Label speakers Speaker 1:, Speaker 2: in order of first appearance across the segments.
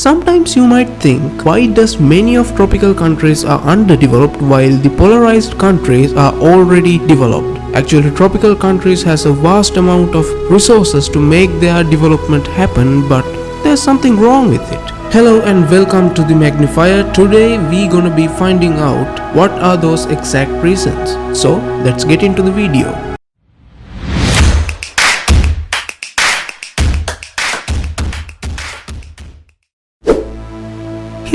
Speaker 1: Sometimes you might think, why does many of tropical countries are underdeveloped while the polarized countries are already developed? Actually, tropical countries has a vast amount of resources to make their development happen, but there's something wrong with it. Hello and welcome to the Magnifier. Today we gonna be finding out what are those exact reasons. So let's get into the video.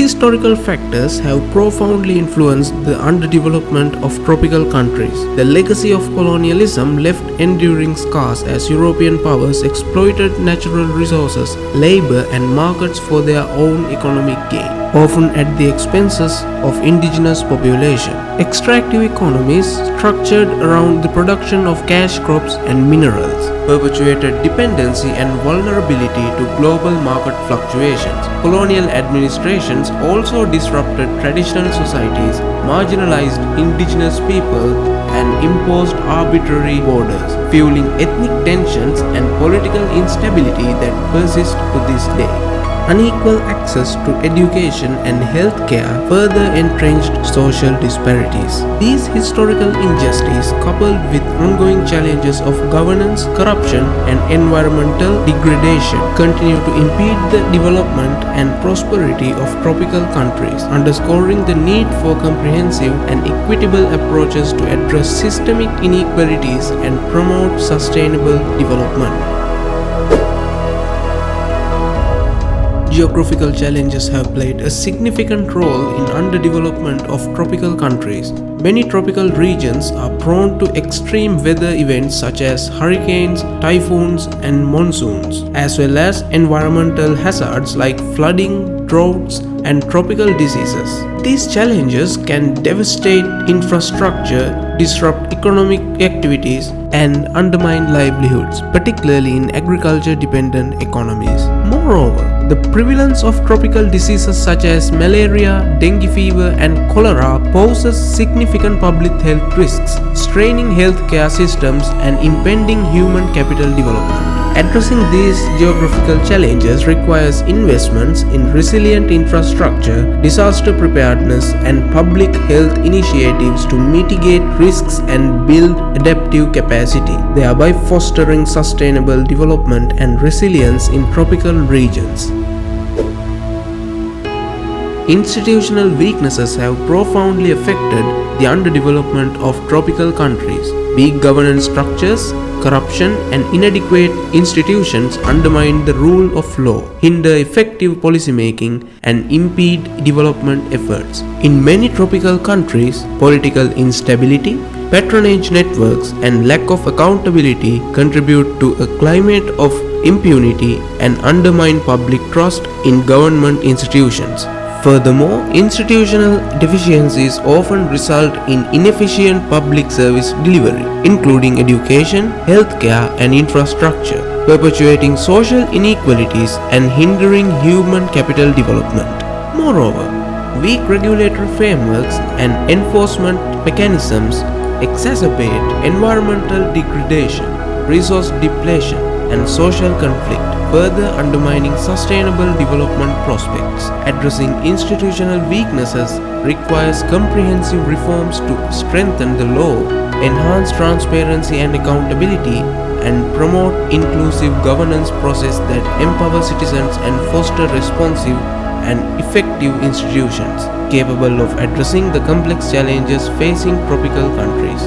Speaker 1: Historical factors have profoundly influenced the underdevelopment of tropical countries. The legacy of colonialism left enduring scars as European powers exploited natural resources, labor, and markets for their own economic gain, often at the expenses of indigenous population. Extractive economies structured around the production of cash crops and minerals perpetuated dependency and vulnerability to global market fluctuations. Colonial administrations also disrupted traditional societies, marginalized indigenous people, and imposed arbitrary borders, fueling ethnic tensions and political instability that persist to this day. Unequal access to education and healthcare further entrenched social disparities. These historical injustices, coupled with ongoing challenges of governance, corruption, and environmental degradation, continue to impede the development and prosperity of tropical countries, underscoring the need for comprehensive and equitable approaches to address systemic inequalities and promote sustainable development. Geographical challenges have played a significant role in underdevelopment of tropical countries. Many tropical regions are prone to extreme weather events such as hurricanes, typhoons, and monsoons, as well as environmental hazards like flooding, droughts, and tropical diseases. These challenges can devastate infrastructure, disrupt economic activities, and undermine livelihoods, particularly in agriculture-dependent economies. Moreover, the prevalence of tropical diseases such as malaria, dengue fever, and cholera poses significant public health risks, straining healthcare systems and impeding human capital development. Addressing these geographical challenges requires investments in resilient infrastructure, disaster preparedness, and public health initiatives to mitigate risks and build adaptive capacity, thereby fostering sustainable development and resilience in tropical regions. Institutional weaknesses have profoundly affected the underdevelopment of tropical countries. Weak governance structures, corruption, and inadequate institutions undermine the rule of law, hinder effective policymaking, and impede development efforts. In many tropical countries, political instability, patronage networks, and lack of accountability contribute to a climate of impunity and undermine public trust in government institutions. Furthermore, institutional deficiencies often result in inefficient public service delivery, including education, healthcare, and infrastructure, perpetuating social inequalities and hindering human capital development. Moreover, weak regulatory frameworks and enforcement mechanisms exacerbate environmental degradation, resource depletion, and social conflict, further undermining sustainable development prospects. Addressing institutional weaknesses requires comprehensive reforms to strengthen the law, enhance transparency and accountability, and promote inclusive governance process that empower citizens and foster responsive and effective institutions capable of addressing the complex challenges facing tropical countries.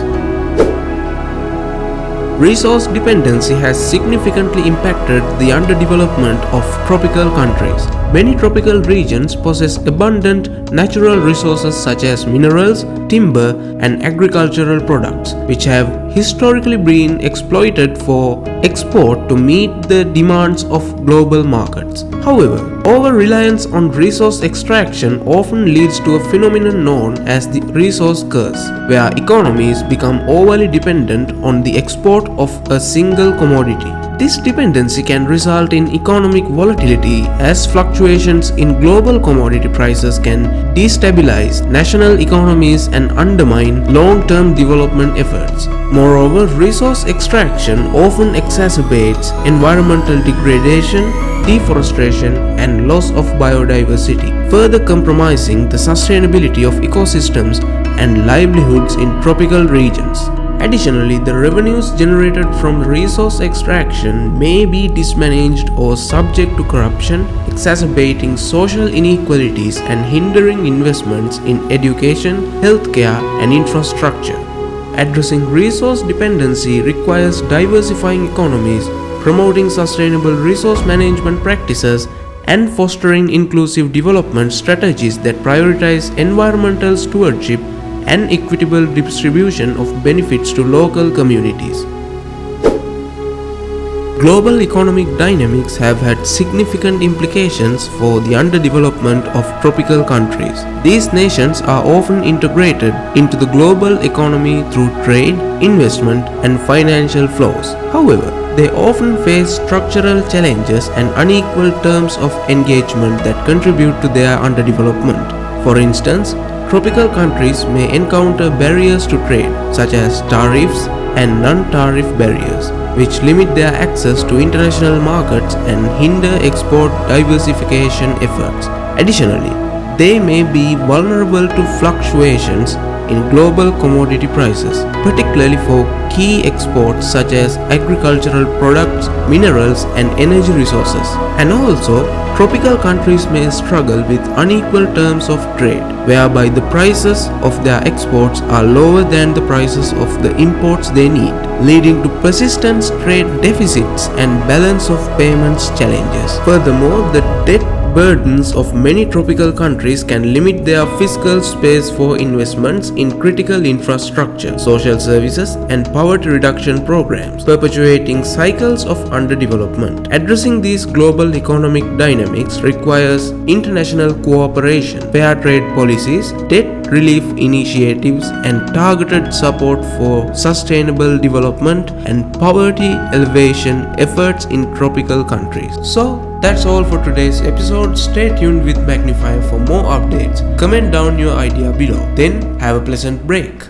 Speaker 1: Resource dependency has significantly impacted the underdevelopment of tropical countries. Many tropical regions possess abundant natural resources such as minerals, timber, and agricultural products, which have historically been exploited for export to meet the demands of global markets. However, over-reliance on resource extraction often leads to a phenomenon known as the resource curse, where economies become overly dependent on the export of a single commodity. This dependency can result in economic volatility, as fluctuations in global commodity prices can destabilize national economies and undermine long-term development efforts. Moreover, resource extraction often exacerbates environmental degradation, deforestation, and loss of biodiversity, further compromising the sustainability of ecosystems and livelihoods in tropical regions. Additionally, the revenues generated from resource extraction may be mismanaged or subject to corruption, exacerbating social inequalities and hindering investments in education, healthcare, and infrastructure. Addressing resource dependency requires diversifying economies, promoting sustainable resource management practices, and fostering inclusive development strategies that prioritize environmental stewardship and equitable distribution of benefits to local communities. Global economic dynamics have had significant implications for the underdevelopment of tropical countries. These nations are often integrated into the global economy through trade, investment, and financial flows. However, they often face structural challenges and unequal terms of engagement that contribute to their underdevelopment. For instance, tropical countries may encounter barriers to trade, such as tariffs and non-tariff barriers, which limit their access to international markets and hinder export diversification efforts. Additionally, they may be vulnerable to fluctuations in global commodity prices, particularly for key exports such as agricultural products, minerals, and energy resources. And also, tropical countries may struggle with unequal terms of trade, whereby the prices of their exports are lower than the prices of the imports they need, leading to persistent trade deficits and balance of payments challenges. Furthermore, the debt burdens of many tropical countries can limit their fiscal space for investments in critical infrastructure, social services, and poverty reduction programs, perpetuating cycles of underdevelopment. Addressing these global economic dynamics requires international cooperation, fair trade policies, debt relief initiatives, and targeted support for sustainable development and poverty alleviation efforts in tropical countries. So, that's all for today's episode. Stay tuned with Magnifier for more updates. Comment down your idea below. Then, have a pleasant break.